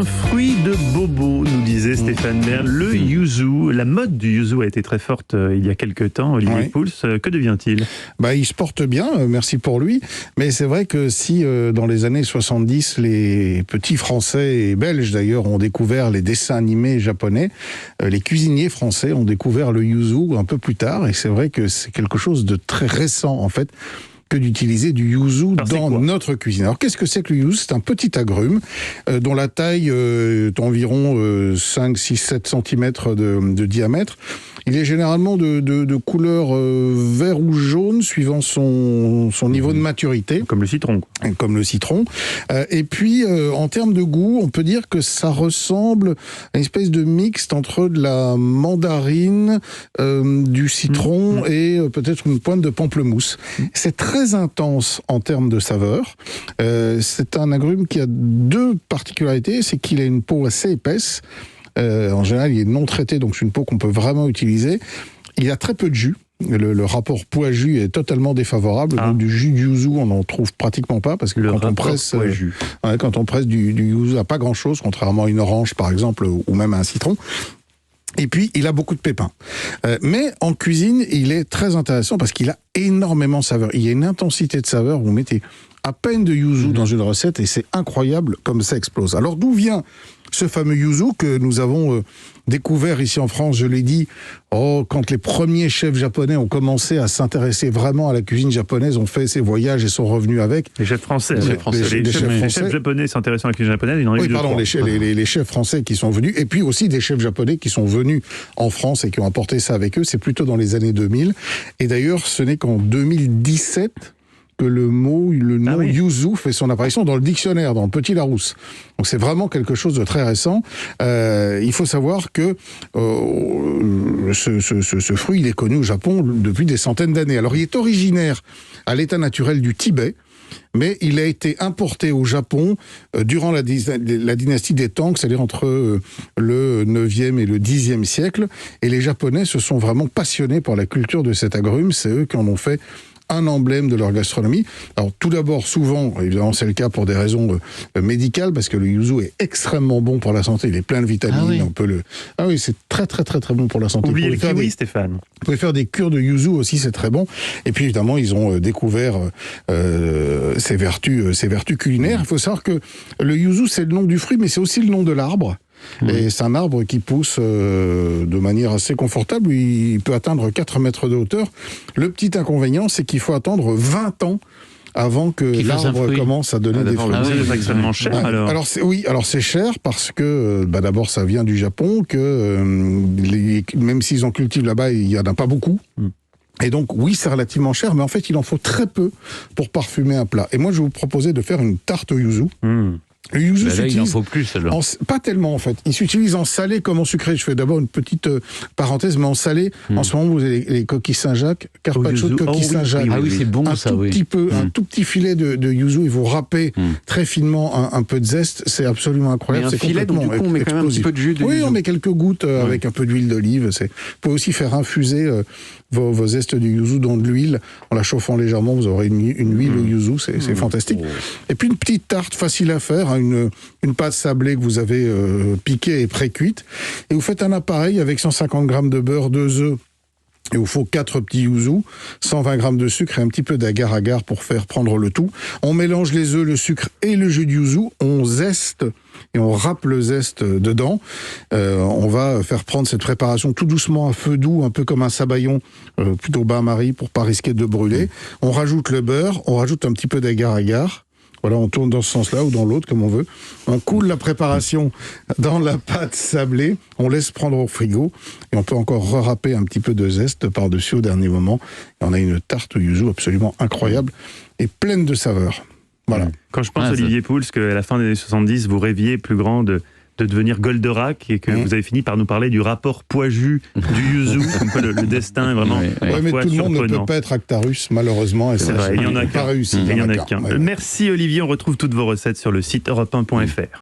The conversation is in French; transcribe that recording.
un fruit de bobo, nous disait Stéphane Bern. Le yuzu, la mode du yuzu a été très forte il y a quelques temps. Olivier Pouls, que devient-il ? Il se porte bien, merci pour lui. Mais c'est vrai que si dans les années 70, les petits Français et Belges d'ailleurs ont découvert les dessins animés japonais, les cuisiniers français ont découvert le yuzu un peu plus tard. Et c'est vrai que c'est quelque chose de très récent en fait, que d'utiliser du yuzu dans notre cuisine. Alors qu'est-ce que c'est que le yuzu ? C'est un petit agrume dont la taille est environ 5, 6, 7 cm de diamètre. Il est généralement de couleur vert ou jaune suivant son niveau de maturité. Comme le citron. Comme le citron. Et puis, en termes de goût, on peut dire que ça ressemble à une espèce de mixte entre de la mandarine, du citron et peut-être une pointe de pamplemousse. C'est très intense en termes de saveur. C'est un agrume qui a deux particularités. C'est qu'il a une peau assez épaisse. En général, il est non traité, donc c'est une peau qu'on peut vraiment utiliser. Il a très peu de jus. Le rapport poids-jus est totalement défavorable. Donc du jus de yuzu, on n'en trouve pratiquement pas parce que quand on presse du yuzu, à pas grand-chose, contrairement à une orange par exemple ou même à un citron. Et puis, il a beaucoup de pépins. Mais en cuisine, il est très intéressant parce qu'il a énormément de saveur. Il y a une intensité de saveur. Vous mettez à peine de yuzu dans une recette et c'est incroyable comme ça explose. Alors, d'où vient ce fameux yuzu que nous avons découvert ici en France, je l'ai dit, quand les premiers chefs japonais ont commencé à s'intéresser vraiment à la cuisine japonaise, ont fait ces voyages et sont revenus avec. Les chefs français. Les chefs japonais s'intéressant à la cuisine japonaise, il en a eu deux. Les chefs français qui sont venus, et puis aussi des chefs japonais qui sont venus en France et qui ont apporté ça avec eux, c'est plutôt dans les années 2000. Et d'ailleurs, ce n'est qu'en 2017 que le nom yuzu fait son apparition dans le dictionnaire, dans le Petit Larousse. Donc c'est vraiment quelque chose de très récent. Il faut savoir que ce fruit, il est connu au Japon depuis des centaines d'années. Alors il est originaire à l'état naturel du Tibet, mais il a été importé au Japon durant la dynastie des Tang, c'est-à-dire entre le 9e et le 10e siècle. Et les Japonais se sont vraiment passionnés pour la culture de cet agrume. C'est eux qui en ont fait un emblème de leur gastronomie. Alors tout d'abord, souvent, évidemment c'est le cas pour des raisons médicales, parce que le yuzu est extrêmement bon pour la santé, il est plein de vitamines, c'est très très très très bon pour la santé. Oubliez le kiwi, Stéphane. Vous pouvez faire des cures de yuzu aussi, c'est très bon. Et puis évidemment, ils ont découvert ses vertus culinaires. Il faut savoir que le yuzu, c'est le nom du fruit, mais c'est aussi le nom de l'arbre. Et c'est un arbre qui pousse de manière assez confortable. Il peut atteindre 4 mètres de hauteur. Le petit inconvénient, c'est qu'il faut attendre 20 ans avant que l'arbre commence à donner des fruits. C'est extrêmement cher, alors. Alors c'est cher parce que d'abord ça vient du Japon, que même s'ils en cultivent là-bas, il n'y en a pas beaucoup. Et donc, oui, c'est relativement cher, mais en fait, il en faut très peu pour parfumer un plat. Et moi, je vais vous proposer de faire une tarte au yuzu. Le yuzu s'utilise... il en faut plus, alors. Pas tellement, en fait. Il s'utilise en salé comme en sucré. Je fais d'abord une petite parenthèse, mais en salé, en ce moment, vous avez les coquilles Saint-Jacques, carpaccio de coquilles Saint-Jacques. Ah oui, c'est bon, un tout petit filet de yuzu, et vous râpez très finement un peu de zeste. C'est absolument incroyable. C'est complètement explosif. On met quand même un petit peu de jus de yuzu. Oui, on met quelques gouttes avec un peu d'huile d'olive. Vous pouvez aussi faire infuser vos zestes de yuzu dans de l'huile. En la chauffant légèrement, vous aurez une huile au yuzu. C'est fantastique. Et puis une petite tarte facile à faire, une pâte sablée que vous avez piquée et pré-cuite. Et vous faites un appareil avec 150 grammes de beurre, 2 œufs. Il vous faut 4 petits yuzu, 120 grammes de sucre et un petit peu d'agar-agar pour faire prendre le tout. On mélange les œufs, le sucre et le jus de yuzu. On zeste et on râpe le zeste dedans. On va faire prendre cette préparation tout doucement à feu doux, un peu comme un sabayon, plutôt bain-marie pour pas risquer de brûler. On rajoute le beurre, on rajoute un petit peu d'agar-agar. Voilà, on tourne dans ce sens-là ou dans l'autre, comme on veut. On coule la préparation dans la pâte sablée, on laisse prendre au frigo, et on peut encore râper un petit peu de zeste par-dessus au dernier moment. Et on a une tarte au yuzu absolument incroyable et pleine de saveurs. Voilà. Quand je pense, Olivier Pouls, qu'à la fin des années 70, vous rêviez plus grand de devenir Goldorak et que vous avez fini par nous parler du rapport poids-jus du yuzu, un peu le destin est vraiment mais tout le monde ne peut pas être Actarus, malheureusement, et c'est vrai, il n'y en a pas réussi. Merci Olivier, on retrouve toutes vos recettes sur le site europe1.fr.